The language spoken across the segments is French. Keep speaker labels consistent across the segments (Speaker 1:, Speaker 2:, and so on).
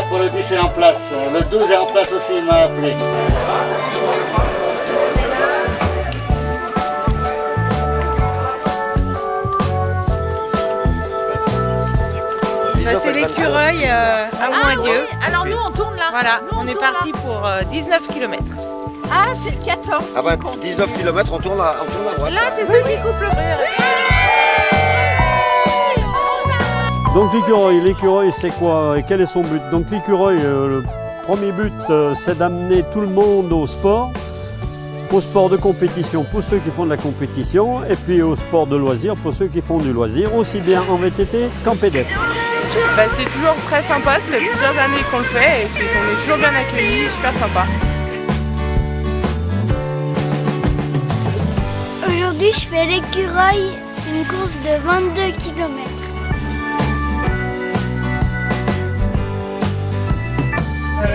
Speaker 1: pour le 10 est en place. Le 12 est en place aussi, il m'a appelé.
Speaker 2: C'est l'écureuil à Moidieu.
Speaker 3: Oui. Alors nous on tourne là.
Speaker 2: Voilà,
Speaker 3: nous,
Speaker 2: on est parti pour 19 km.
Speaker 3: Ah c'est le 14.
Speaker 4: Ah bah 19 km, on tourne à droite.
Speaker 3: Là c'est celui qui coupe le frère.
Speaker 5: Donc l'écureuil c'est quoi et quel est son but? Donc l'écureuil, le premier but c'est d'amener tout le monde au sport de compétition pour ceux qui font de la compétition et puis au sport de loisir pour ceux qui font du loisir, aussi bien en VTT qu'en pédestre.
Speaker 2: C'est toujours très sympa, ça fait plusieurs années qu'on le fait et on est toujours bien accueillis, super sympa.
Speaker 6: Aujourd'hui, je fais l'écureuil, une course de 22 km.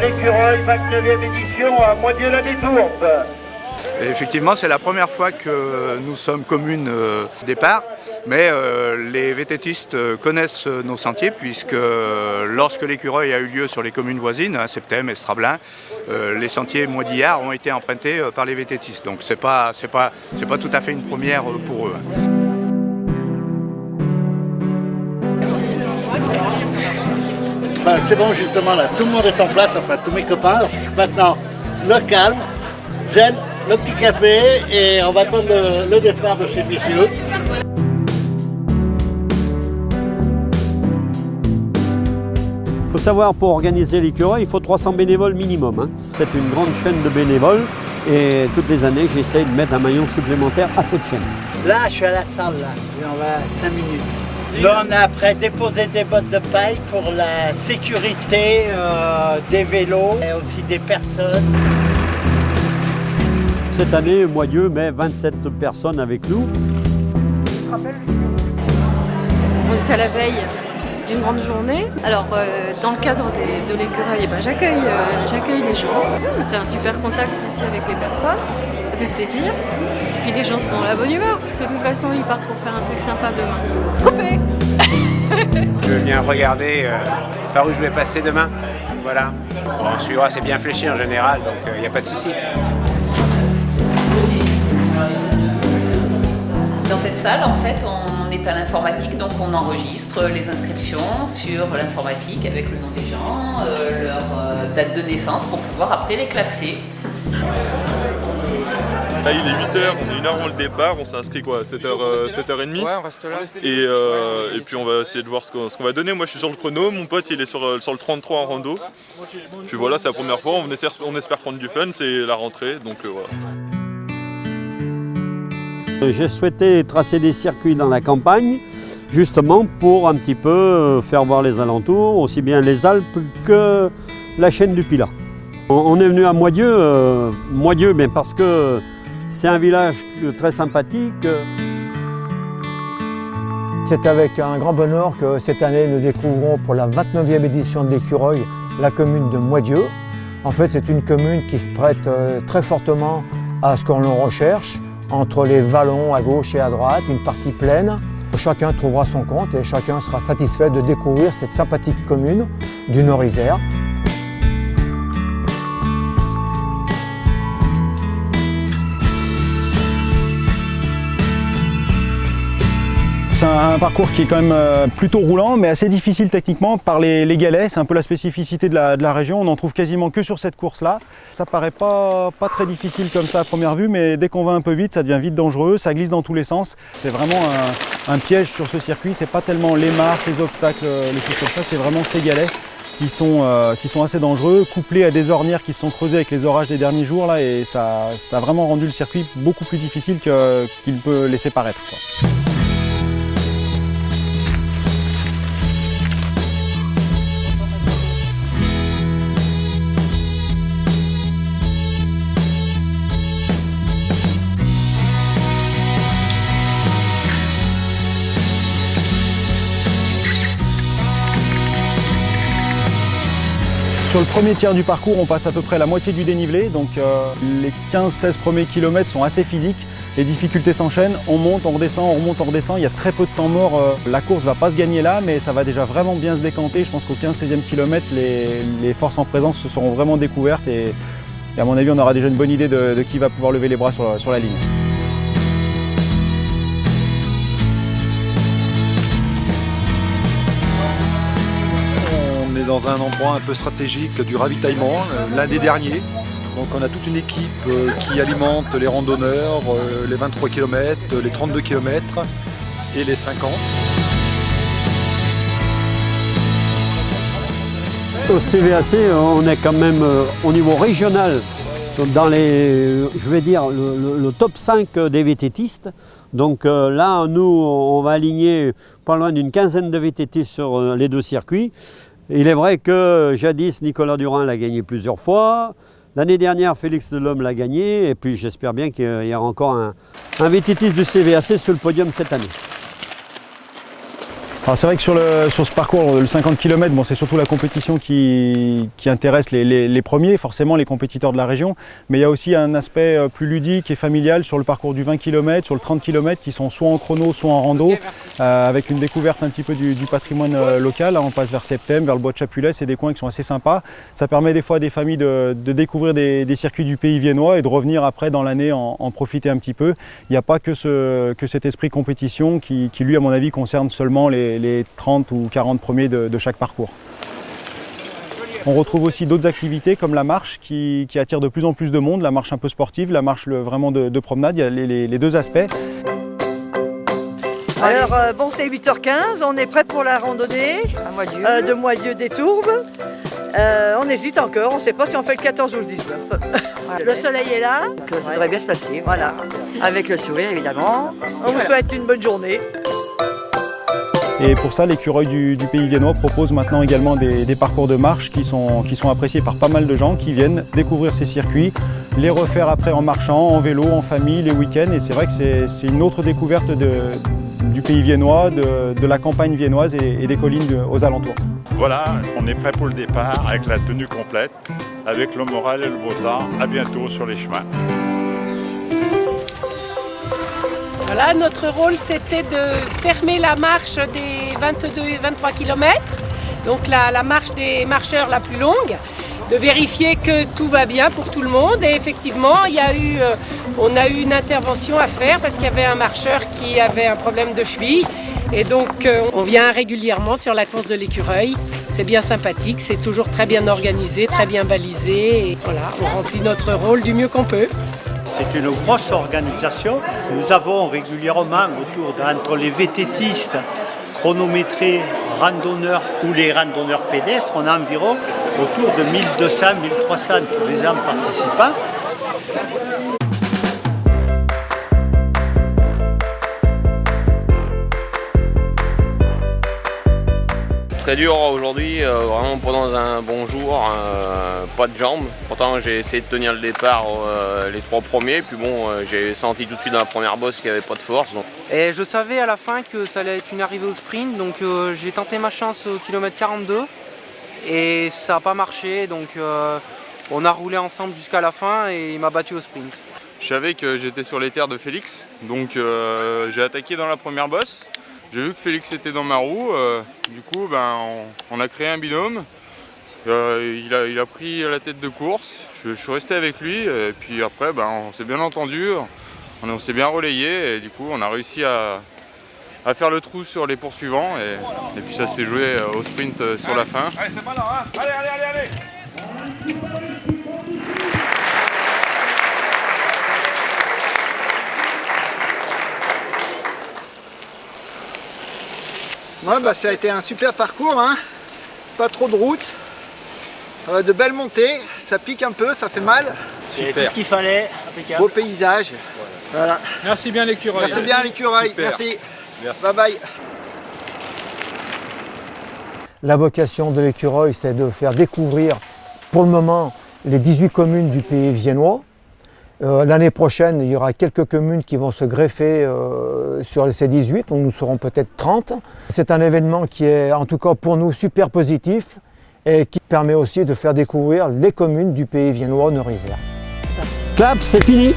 Speaker 1: L'écureuil, 29e édition à Moidieu-la-Détourbe.
Speaker 7: Et effectivement, c'est la première fois que nous sommes commune départ, mais les VTTistes connaissent nos sentiers puisque lorsque l'écureuil a eu lieu sur les communes voisines, Septem, Estrablin, les sentiers moidillards ont été empruntés par les VTTistes. Donc c'est pas tout à fait une première pour eux.
Speaker 1: C'est bon justement là, tout le monde est en place, enfin tous mes copains. Maintenant, le calme, zen, le petit café et on va attendre le départ de ces messieurs.
Speaker 5: Il faut savoir, pour organiser l'écureuil, il faut 300 bénévoles minimum, hein. C'est une grande chaîne de bénévoles et toutes les années, j'essaye de mettre un maillon supplémentaire à cette chaîne.
Speaker 8: Là, je suis à la salle, là. Et on va 5 minutes. Là, on a après déposé des bottes de paille pour la sécurité des vélos et aussi des personnes.
Speaker 5: Cette année, Moidieu met 27 personnes avec nous.
Speaker 3: On est à la veille d'une grande journée. Alors dans le cadre de l'écureuil, j'accueille les gens. C'est un super contact ici avec les personnes, ça fait plaisir. Puis les gens sont dans la bonne humeur, parce que de toute façon ils partent pour faire un truc sympa demain. Coupé.
Speaker 9: Je viens regarder par où je vais passer demain. Voilà. Bon, on suivra, c'est bien fléché en général, donc il n'y a pas de souci.
Speaker 10: Dans cette salle, en fait, on est à l'informatique, donc on enregistre les inscriptions sur l'informatique avec le nom des gens, leur date de naissance pour pouvoir après les classer.
Speaker 11: Là, il est 8h, on est 1h avant le départ, on s'est inscrit quoi, 7h30.
Speaker 9: Ouais, on reste là.
Speaker 11: Et puis on va essayer de voir ce qu'on va donner. Moi je suis sur le chrono, mon pote il est sur le 33 en rando. Puis voilà, c'est la première fois, on espère prendre du fun, c'est la rentrée, donc voilà.
Speaker 5: J'ai souhaité tracer des circuits dans la campagne, justement pour un petit peu faire voir les alentours, aussi bien les Alpes que la chaîne du Pilat. On est venu à Moidieu, parce que c'est un village très sympathique.
Speaker 12: C'est avec un grand bonheur que cette année nous découvrons pour la 29e édition de l'écureuil la commune de Moidieu. En fait, c'est une commune qui se prête très fortement à ce qu'on recherche, entre les vallons à gauche et à droite, une partie plaine. Chacun trouvera son compte et chacun sera satisfait de découvrir cette sympathique commune du Nord-Isère.
Speaker 13: C'est un parcours qui est quand même plutôt roulant, mais assez difficile techniquement par les galets. C'est un peu la spécificité de la région. On n'en trouve quasiment que sur cette course-là. Ça paraît pas très difficile comme ça à première vue, mais dès qu'on va un peu vite, ça devient vite dangereux. Ça glisse dans tous les sens. C'est vraiment un piège sur ce circuit. C'est pas tellement les marches, les obstacles, les choses comme ça. C'est vraiment ces galets qui sont assez dangereux, couplés à des ornières qui se sont creusées avec les orages des derniers jours là, et ça a vraiment rendu le circuit beaucoup plus difficile qu'il peut laisser paraître, quoi. Sur le premier tiers du parcours, on passe à peu près la moitié du dénivelé, donc les 15-16 premiers kilomètres sont assez physiques. les difficultés s'enchaînent, on monte, on redescend, on remonte, on redescend, il y a très peu de temps mort. La course ne va pas se gagner là, mais ça va déjà vraiment bien se décanter. Je pense qu'au 15-16e kilomètre, les forces en présence se seront vraiment découvertes et à mon avis, on aura déjà une bonne idée de qui va pouvoir lever les bras sur la ligne.
Speaker 14: On est dans un endroit un peu stratégique du ravitaillement, l'un des derniers. Donc on a toute une équipe qui alimente les randonneurs, les 23 km, les 32 km et les 50.
Speaker 5: Au CVAC, on est quand même au niveau régional dans les, je vais dire, le top 5 des VTTistes. Donc là, nous, on va aligner pas loin d'une quinzaine de VTTistes sur les deux circuits. Il est vrai que jadis, Nicolas Durand l'a gagné plusieurs fois. L'année dernière, Félix Delhomme l'a gagné. Et puis j'espère bien qu'il y aura encore un VTTiste du CVAC sur le podium cette année.
Speaker 13: C'est vrai que sur ce parcours, le 50 km, bon, c'est surtout la compétition qui intéresse les premiers, forcément les compétiteurs de la région. Mais il y a aussi un aspect plus ludique et familial sur le parcours du 20 km, sur le 30 km, qui sont soit en chrono, soit en rando, avec une découverte un petit peu du patrimoine local. Là, on passe vers Septem, vers le bois de Chapulet, c'est des coins qui sont assez sympas. Ça permet des fois à des familles de découvrir des circuits du pays viennois et de revenir après dans l'année en profiter un petit peu. Il n'y a pas que cet esprit compétition qui, lui, à mon avis, concerne seulement les 30 ou 40 premiers de chaque parcours. On retrouve aussi d'autres activités comme la marche qui attire de plus en plus de monde, la marche un peu sportive, la marche vraiment de promenade, il y a les deux aspects.
Speaker 15: Alors bon, c'est 8h15, on est prêt pour la randonnée de Moyeux des Tourbes. On hésite encore, on ne sait pas si on fait le 14 ou le 19. Le soleil est là.
Speaker 16: Donc, ça devrait bien se passer, voilà. Avec le sourire évidemment.
Speaker 15: On vous souhaite une bonne journée.
Speaker 13: Et pour ça, l'écureuil du Pays viennois propose maintenant également des parcours de marche qui sont appréciés par pas mal de gens qui viennent découvrir ces circuits, les refaire après en marchant, en vélo, en famille, les week-ends. Et c'est vrai que c'est une autre découverte du Pays viennois, de la campagne viennoise et des collines aux alentours.
Speaker 17: Voilà, on est prêt pour le départ avec la tenue complète, avec le moral et le beau temps. À bientôt sur les chemins.
Speaker 18: Voilà, notre rôle c'était de fermer la marche des 22 et 23 km, donc la marche des marcheurs la plus longue, de vérifier que tout va bien pour tout le monde. Et effectivement, on a eu une intervention à faire parce qu'il y avait un marcheur qui avait un problème de cheville. Et donc on vient régulièrement sur la course de l'écureuil. C'est bien sympathique, c'est toujours très bien organisé, très bien balisé. Et voilà, on remplit notre rôle du mieux qu'on peut.
Speaker 8: C'est une grosse organisation. Nous avons régulièrement entre les VTTistes, chronométrés, randonneurs ou les randonneurs pédestres, on a environ autour de 1200, 1300 tous les ans participants.
Speaker 19: Très dur aujourd'hui, vraiment pendant un bon jour, pas de jambes. Pourtant j'ai essayé de tenir le départ les 3 premiers, puis bon j'ai senti tout de suite dans la première bosse qu'il n'y avait pas de force. Donc.
Speaker 20: Et je savais à la fin que ça allait être une arrivée au sprint, donc j'ai tenté ma chance au kilomètre 42 et ça n'a pas marché, donc on a roulé ensemble jusqu'à la fin et il m'a battu au sprint.
Speaker 11: Je savais que j'étais sur les terres de Félix, donc j'ai attaqué dans la première bosse. J'ai vu que Félix était dans ma roue, du coup on a créé un binôme. Il a pris la tête de course, je suis resté avec lui et puis après on s'est bien entendu, on s'est bien relayé et du coup on a réussi à faire le trou sur les poursuivants et puis ça s'est joué au sprint sur la fin.
Speaker 17: Allez, c'est pas là, hein. Allez.
Speaker 21: Ouais, ça a été un super parcours, hein. Pas trop de route, de belles montées, ça pique un peu, ça fait mal.
Speaker 8: Super. Tout ce qu'il fallait, impeccable.
Speaker 21: Beau paysage. Voilà.
Speaker 17: Merci bien l'écureuil.
Speaker 21: Merci bien l'écureuil, merci. Bye bye.
Speaker 12: La vocation de l'écureuil, c'est de faire découvrir pour le moment les 18 communes du Pays viennois. L'année prochaine, il y aura quelques communes qui vont se greffer sur ces 18, donc nous serons peut-être 30. C'est un événement qui est en tout cas pour nous super positif et qui permet aussi de faire découvrir les communes du Pays viennois Nord-Isère.
Speaker 5: Clap, c'est fini.